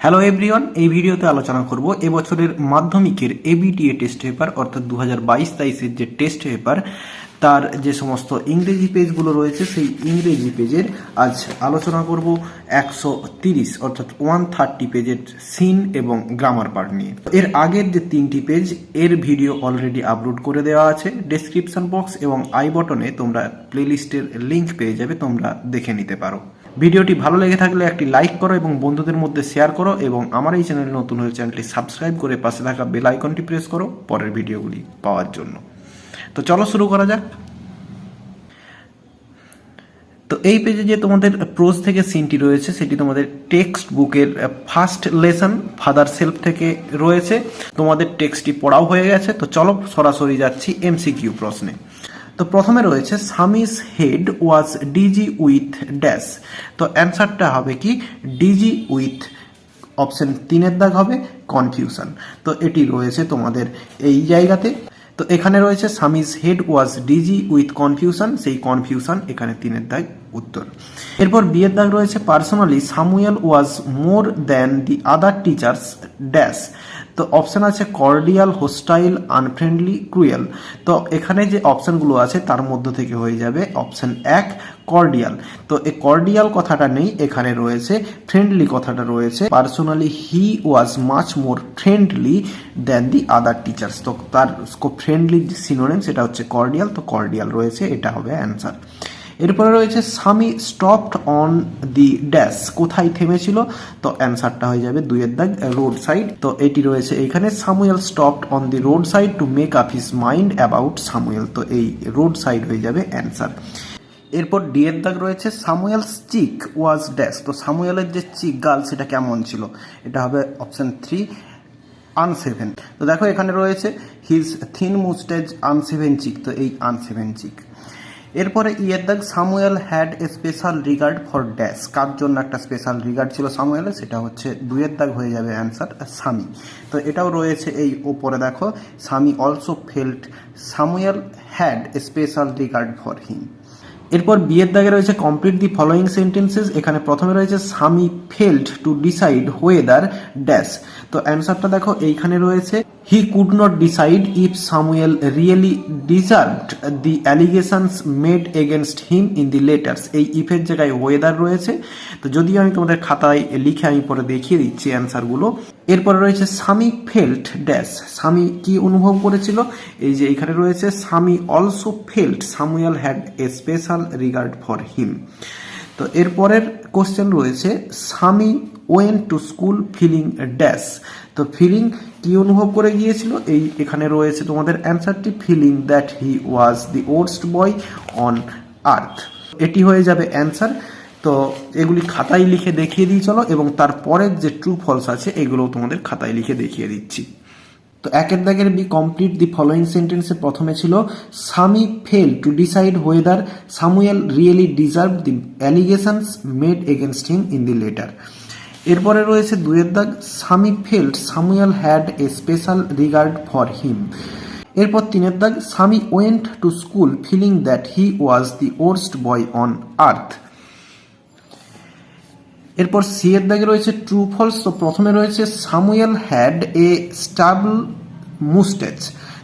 Hello everyone, এই ভিডিওতে আলোচনা করব এবছরের মাধ্যমিকের এবিটিএ টেস্ট পেপার অর্থাৎ 2022-23-এর যে টেস্ট পেপার তার যে সমস্ত ইংরেজি পেজগুলো রয়েছে সেই ইংরেজি পেজের আজ আলোচনা করব 130 অর্থাৎ 130 পেজের সিন এবং গ্রামার পার্ট নিয়ে। এর আগের যে 3টি পেজ এর ভিডিও অলরেডি আপলোড করে দেওয়া আছে ডেসক্রিপশন বক্স এবং আই বটনে, তোমরা প্লেলিস্টের লিঙ্ক পেয়ে যাবে, তোমরা দেখে নিতে পারো। ভিডিওটি ভালো লেগে থাকলে একটি লাইক করো এবং বন্ধুদের মধ্যে শেয়ার করো এবং আমার এই চ্যানেলে নতুন হলে চ্যানেলটি সাবস্ক্রাইব করে পাশে থাকা বেল আইকনটি প্রেস করো পরের ভিডিওগুলি পাওয়ার জন্য। তো চলো শুরু করা যাক। তো এই পেজে যে তোমাদের প্রোজ থেকে সিনটি রয়েছে সেটি তোমাদের টেক্সট বুকের ফার্স্ট লেসন ফাদার সেলফ থেকে রয়েছে। তোমাদের টেক্সটটি পড়াও হয়ে গেছে। তো চলো সরাসরি যাচ্ছি এমসিকিউ প্রশ্নে। তো প্রথমে রয়েছে Sammy's head was dizzy with dash. তো অ্যান্সারটা হবে কি ডিজি উইথ, অপশন 3-এর দাগ হবে কনফিউশন। তো এটি রয়েছে তোমাদের এই জায়গাতে। তো এখানে রয়েছে Sammy's head was dizzy with confusion, সেই কনফিউশন এখানে 3-এর দাগ উত্তর। এরপর বিয়ের দাগ রয়েছে personally Samuel was more than the other teachers dash. তো অপশন আছে কর্ডিয়াল, হোস্টাইল, আনফ্রেন্ডলি, ক্রুয়েল। তো এখানে যে অপশনগুলো আছে তার মধ্যে থেকে হয়ে যাবে অপশন 1 কর্ডিয়াল। তো এই কর্ডিয়াল কথাটা নেই, এখানে রয়েছে ফ্রেন্ডলি কথাটা রয়েছে। Personally he was much more friendly than the other teachers. তো তার ফ্রেন্ডলি যে সিনোনিম সেটা হচ্ছে কর্ডিয়াল, তো কর্ডিয়াল রয়েছে, এটা হবে অ্যান্সার। এরপরে রয়েছে Sammy stopped on the dash, কোথায় থেমেছিল? তো অ্যান্সারটা হয়ে যাবে 2-এর দাগ রোড সাইড। তো এটি রয়েছে এইখানে Samuel stopped on the road side to make up his mind about Samuel. তো এই রোড সাইড হয়ে যাবে অ্যান্সার। এরপর ডি-এর দাগ রয়েছে সামুয়েলস চিক ওয়াজ ড্যাশ। তো সামুয়েলের যে চিক গাল সেটা কেমন ছিল? এটা হবে অপশন 3 আনসেভেন। তো দেখো এখানে রয়েছে হিজ থিন মুস্টেজ আনসেভেন চিক, তো এই আনসেভেন চিক। এরপরে ইয়ের দাগ Samuel had a special regard for dash, কার জন্য একটা স্পেশাল রিগার্ড ছিল সামুয়েলের? সেটা হচ্ছে 2-এর দাগ হয়ে যাবে অ্যান্সার সামি। তো এটাও রয়েছে এই ওপরে দেখো Sammy also felt Samuel had a special regard for him. এরপর বিয়ের দাগে রয়েছে কমপ্লিট দি ফলোয়িং সেন্টেন্সেস। এখানে প্রথমে রয়েছে Sammy failed to decide whether dash. তো অ্যান্সারটা দেখো এইখানে রয়েছে he could not decide if Samuel really deserved the allegations made against him in the letters. এই ইফের জায়গায় ওয়েদার রয়েছে। তো যদিও আমি তোমাদের খাতায় লিখে আমি পরে দেখিয়ে দিচ্ছি অ্যান্সারগুলো। এরপরে রয়েছে সামি ফেল্ট ড্যাশ, সামি কি অনুভব করেছিল? এই যে এখানে রয়েছে Sammy also felt Samuel had a special regard for him. তো এরপরের কোশ্চেন রয়েছে Sammy went to school feeling dash. তো ফিলিং কি অনুভব করে গিয়েছিল? এই এখানে রয়েছে তোমাদের অ্যান্সারটি feeling that he was the worst boy on earth, এটি হয়ে যাবে অ্যান্সার। তো এগুলি খাতায় লিখে দেখিয়ে দিই চলো, এবং তারপরের যে ট্রু ফলস আছে এগুলো তোমাদের খাতায় লিখে দেখিয়ে দিচ্ছি। তো 1-এর দাগের বি কমপ্লিট দি ফলোয়িং সেন্টেন্সে প্রথমে ছিল Sammy fail to decide whether Samuel really deserve the allegations made against him in the letter. এরপরে রয়েছে 2-এর দাগ Sammy felt Samuel had a special regard for him. এরপর 3-এর দাগ Sammy went to school feeling that he was the worst boy on earth. এরপর সি-এর দাগে রয়েছে ট্রু ফলস। তো প্রথমে রয়েছে Samuel had a stubble mustache.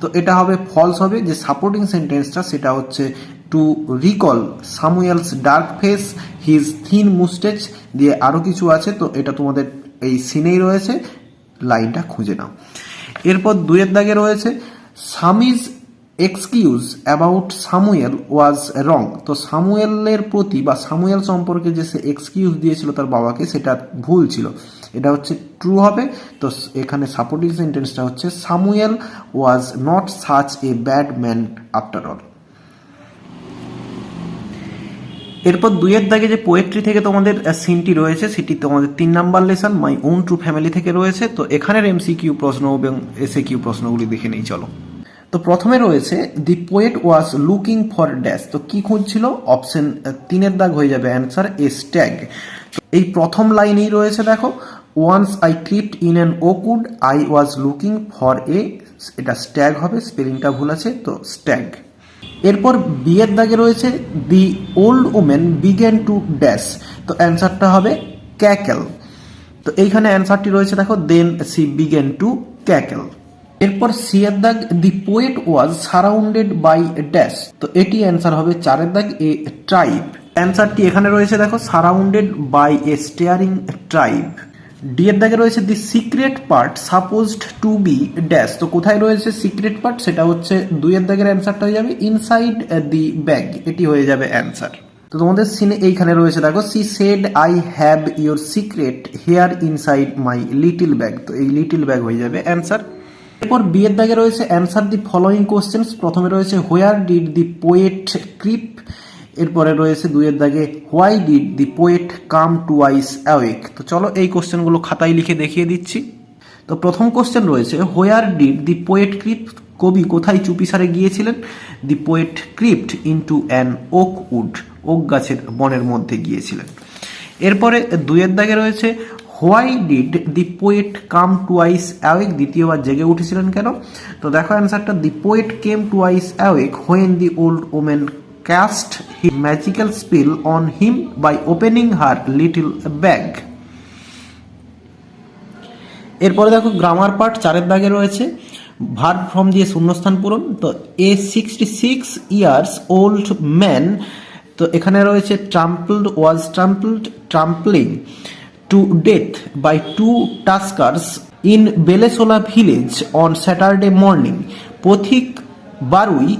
তো এটা হবে ফলস হবে। যে সাপোর্টিং সেন্টেন্সটা সেটা হচ্ছে to recall Samuel's dark face his thin moustache দিয়ে আরও কিছু আছে। তো এটা তোমাদের এই সিনেই রয়েছে, লাইনটা খুঁজে নাও। এরপর 2-এর দাগে রয়েছে সামিজ এক্সকিউজ অ্যাবাউট সামুয়েল ওয়াজ রং। তো সামুয়েলের প্রতি বা সামুয়েল সম্পর্কে যে সে এক্সকিউজ দিয়েছিল তার বাবাকে সেটা ভুল ছিল, এটা হচ্ছে ট্রু হবে। তো এখানে সাপোর্টিং সেন্টেন্সটা হচ্ছে Samuel was not such a bad man after all. এরপর 2-এর দাগে যে পোয়েট্রি থেকে তোমাদের সিনটি রয়েছে সেটি তোমাদের 3 number lesson my own true family থেকে রয়েছে। তো এখানের এমসিকিউ প্রশ্ন এবং এসএকিউ প্রশ্নগুলি দেখে নেই চলো। তো প্রথমে রয়েছে দি poet was looking for dash. তো কি খুঁজছিল? অপশন 3-এর দাগ হয়ে যাবে অ্যান্সার এ স্ট্যাগ। এই প্রথম লাইনেই রয়েছে দেখো once I crept in an oak wood I was looking for a, এটা স্ট্যাগ হবে, স্পেলিংটা ভুল আছে, তো স্ট্যাগ। এরপর বিয়ের দাগে রয়েছে দি old women began to dash. তো অ্যান্সারটা হবে ক্যাকেল। তো তো এইখানে অ্যান্সারটি রয়েছে দেখো, then she began to cackle. এরপর সি এর দাগ, the poet was surrounded by dash, তো এটি অ্যান্সার হবে 4 এর দাগ, এ ট্রাইব। অ্যান্সারটি এখানে রয়েছে দেখো, surrounded by a staring tribe. D এর দাগে রয়েছে the secret part supposed to be dash, তো কোথায় রয়েছে সিক্রেট পার্ট, সেটা হচ্ছে 2 এর দাগের অ্যান্সারটা হয়ে যাবে ইনসাইড দি ব্যাগ, এটি হয়ে যাবে অ্যান্সার। তো তোমাদের সিনে এইখানে রয়েছে দেখো, she said I have your secret here inside my little bag, তো এই লিটিল ব্যাগ হয়ে যাবে অ্যান্সার। এরপর বি এর দাগে রয়েছে অ্যান্সার দি ফলোয়িং কোশ্চেন্স, প্রথমে রয়েছে where did the poet creep, এরপরে রয়েছে 2 এর দাগে why did the poet come twice awake. তো চলো এই কোশ্চেনগুলো খাতায় লিখে দেখিয়ে দিচ্ছি। তো প্রথম কোশ্চেন রয়েছে where did the poet creep, কবি কোথায় চুপিসারে গিয়েছিলেন, the poet crept into an oak wood, oak গাছের বনের মধ্যে গিয়েছিলেন। এরপরে 2 এর দাগে রয়েছে why did the poet come twice awake, দ্বিতীয়বার জেগে উঠেছিলেন কেন, তো দেখো অ্যান্সারটা, the poet came twice awake when the old woman cast his magical spell on him by opening her little bag. এরপরে দেখো গ্রামার পার্ট 4 এর দাগে রয়েছে ভার্ব ফর্ম দিয়ে শূন্যস্থান পূরণ। তো এ 66 years old man, তো এখানে রয়েছে trampled, was trampled, trampling to death by 2 tuskers in Belesola village on Saturday morning, Pathik Barui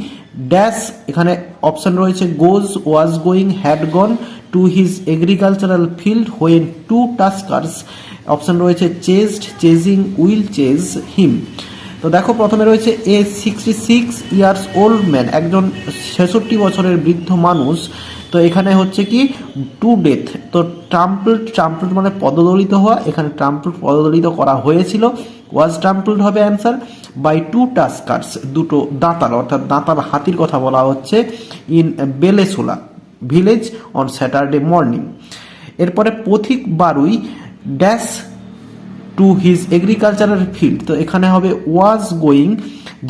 dash, এখানে অপশন রয়েছে goes, was going, had gone to his agricultural field when 2 tuskers, option রয়েছে chased, chasing, will chase him. তো দেখো প্রথমে রয়েছে এ 66 years old man, একজন 66 বছরের বৃদ্ধ মানুষ, তো এখানে হচ্ছে কি টু ডেথ, তো ট্রাম্পলড, ট্রাম্পলড মানে পদদলিত হওয়া, এখানে ট্রাম্পলড পদদলিত করা হয়েছিল, ওয়াজ ট্রাম্পলড হবে অ্যান্সার, বাই 2 টাস্কার্স, দুটো দাঁতাল, অর্থাৎ দাঁতাল হাতির কথা বলা হচ্ছে, in Belesola village on Saturday morning. এরপরে Pathik Barui dash to his agricultural field, তো এখানে হবে ওয়াজ গোয়িং,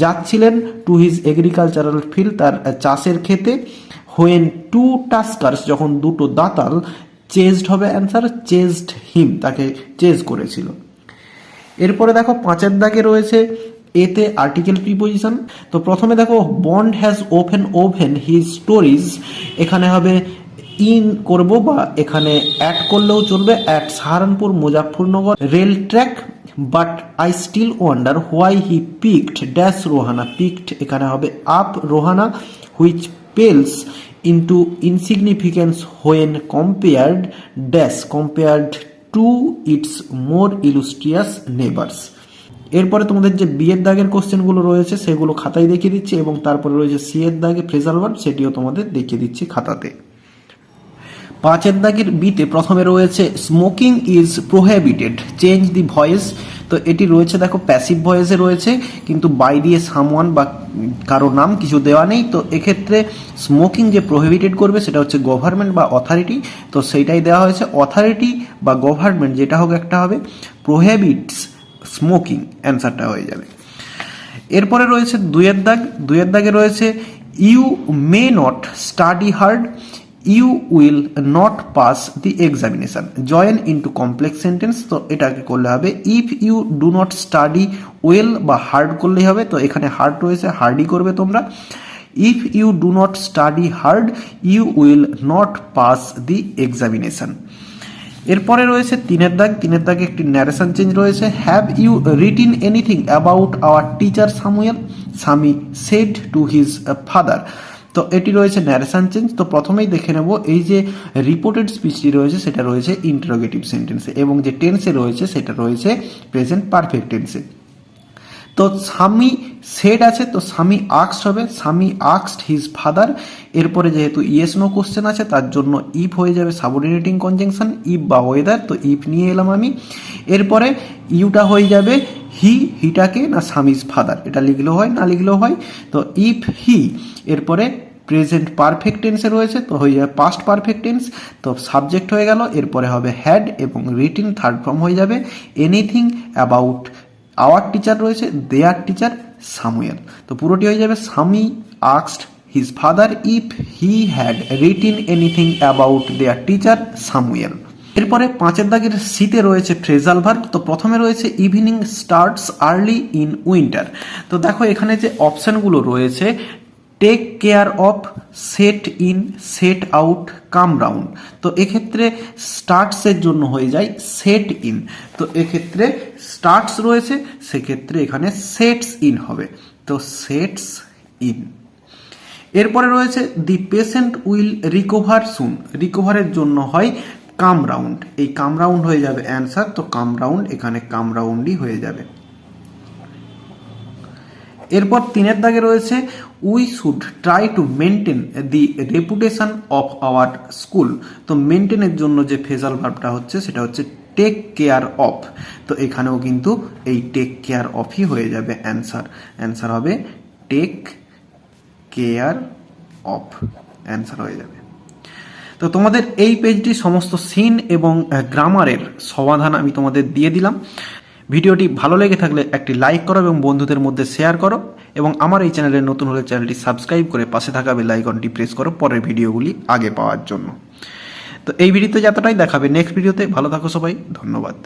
যাচ্ছিলেন, টু হিজ এগ্রিকালচারাল ফিল্ড, তার চাষের ক্ষেতে, হোয়েন 2 টাস্কার্স, যখন দুটো দাঁতাল, চেজড হবে অ্যান্সার, চেজড হিম, তাকে চেজ করেছিল। এরপরে দেখো 5 এর দাগে রয়েছে এতে আর্টিকেল প্রিপোজিশন। তো প্রথমে দেখো Bond has open his stories, এখানে হবে ইন করব বা এখানে অ্যাড করলেও চলবে, at Saharanpur Muzaffarnagar rail track, but I still wonder why he picked dash Rohana, picked এখানে হবে up Rohana, which pales into insignificance when compared dash, compared to its more illustrious neighbours. এরপরে তোমাদের যে বি এর দাগের কোশ্চেনগুলো রয়েছে সেগুলো খাতায় দেখিয়ে দিচ্ছি, এবং তারপরে রয়েছে সি এর দাগে ফ্রেজাল ভার্ব, সেটিও তোমাদের দেখিয়ে দিচ্ছি খাতাতে। 5 এর দাগের বিতে প্রথমে রয়েছে smoking is prohibited, change the voice, তো এটি রয়েছে দেখো প্যাসিভ ভয়েসে রয়েছে, কিন্তু বাই দিয়ে সামওয়ান বা কারো নাম কিছু দেওয়া নেই, তো এক্ষেত্রে স্মোকিং যে প্রোহিবিটেড করবে সেটা হচ্ছে গভর্নমেন্ট বা অথরিটি, তো সেইটাই দেওয়া হয়েছে, অথরিটি বা গভর্নমেন্ট যেটা হোক একটা হবে, প্রোহিবিটস স্মোকিং, অ্যান্সারটা হয়ে যাবে। এরপরে রয়েছে 2 এর দাগ, 2 এর দাগে রয়েছে you may not study hard, you will not pass the examination, join into complex sentence, তো এটাকে করলে হবে if you do not study well বা হার্ড করলেই হবে, তো এখানে হার্ড রয়েছে, হার্ডই করবে তোমরা, if you do not study hard you will not pass the examination. এরপরে রয়েছে 3 এর দাগ, 3 এর দাগে একটি ন্যারেশন চেঞ্জ রয়েছে, have you written anything about our teacher Samuel, Sammy said to his father, তো এটি রয়েছে ন্যারেশন চেঞ্জ। তো প্রথমেই দেখে নেব এই যে রিপোর্টেড স্পিচটি রয়েছে সেটা রয়েছে ইন্টারোগেটিভ সেন্টেন্সে, এবং যে টেন্সে রয়েছে সেটা রয়েছে প্রেজেন্ট পারফেক্ট টেন্সে। তো স্বামী সেড আছে, তো স্বামী আক্সড হবে, স্বামী আক্সড হিজ ফাদার। এরপরে যেহেতু ইয়েস নো কোশ্চেন আছে তার জন্য ইফ হয়ে যাবে সাবঅর্ডিনেটিং কনজাংশন, ইফ বা ওয়েদার, তো ইফ নিয়ে এলাম আমি। এরপরে ইউটা হয়ে যাবে হিটাকে না স্বামীজ ফাদার, এটা লিখলেও হয় না লিখলেও হয়, তো ইফ হি। এরপরে প্রেজেন্ট পারফেক্ট টেন্সে রয়েছে, তো হয়ে যাবে পাস্ট পারফেক্ট টেন্স, তো সাবজেক্ট হয়ে গেল। এরপরে হবে হ্যাড, এবং রিটিন থার্ড ফর্ম হয়ে যাবে এনিথিং অ্যাবাউট আওয়ার টিচার রয়েছে, দেয়ার টিচার সামুয়েল, তো পুরোটি হয়ে যাবে স্বামী asked his father if he had written anything about their teacher Samuel. এরপরে 5 দাগের সিতে রয়েছে ফ্রেজাল ভার্ব। তো প্রথমে রয়েছে evening starts early in winter. তো দেখো এখানে যে অপশানগুলো রয়েছে, take care of, set in, set out, come round. তো এক্ষেত্রে স্টার্টসের জন্য হয়ে যায় সেট ইন। তো এক্ষেত্রে স্টার্টস রয়েছে, সেক্ষেত্রে এখানে সেটস ইন হবে। তো সেটস ইন। এরপরে রয়েছে দি পেশেন্ট উইল রিকভার সুন। রিকভারের জন্য হয় কাম রাউন্ড। এই কাম রাউন্ড হয়ে যাবে অ্যান্সার। তো কাম রাউন্ড, এখানে কাম রাউন্ডই হয়ে যাবে। এরপর 3 দাগে রয়েছে we should try to maintain the reputation of our school. তো মেনটেনের জন্য যে ফ্রেজাল ভার্বটা হচ্ছে সেটা হচ্ছে টেক কেয়ার অফ। তো এখানেও কিন্তু এই টেক কেয়ার অফই হয়ে যাবে অ্যান্সার। অ্যান্সার হবে টেক কেয়ার অফ, অ্যান্সার হয়ে যাবে। তো তোমাদের এই পেজটি সমস্ত সিন এবং গ্রামারের সমাধান আমি তোমাদের দিয়ে দিলাম। ভিডিওটি ভালো লেগে থাকলে একটি লাইক করো এবং বন্ধুদের মধ্যে শেয়ার করো, এবং আমার এই চ্যানেলে নতুন হলে চ্যানেলটি সাবস্ক্রাইব করে পাশে থাকা বেল আইকনটি প্রেস করো পরের ভিডিওগুলি আগে পাওয়ার জন্য। তো এই ভিডিওতে যতটাই দেখাবে, নেক্সট ভিডিওতে ভালো থাকো সবাই, ধন্যবাদ।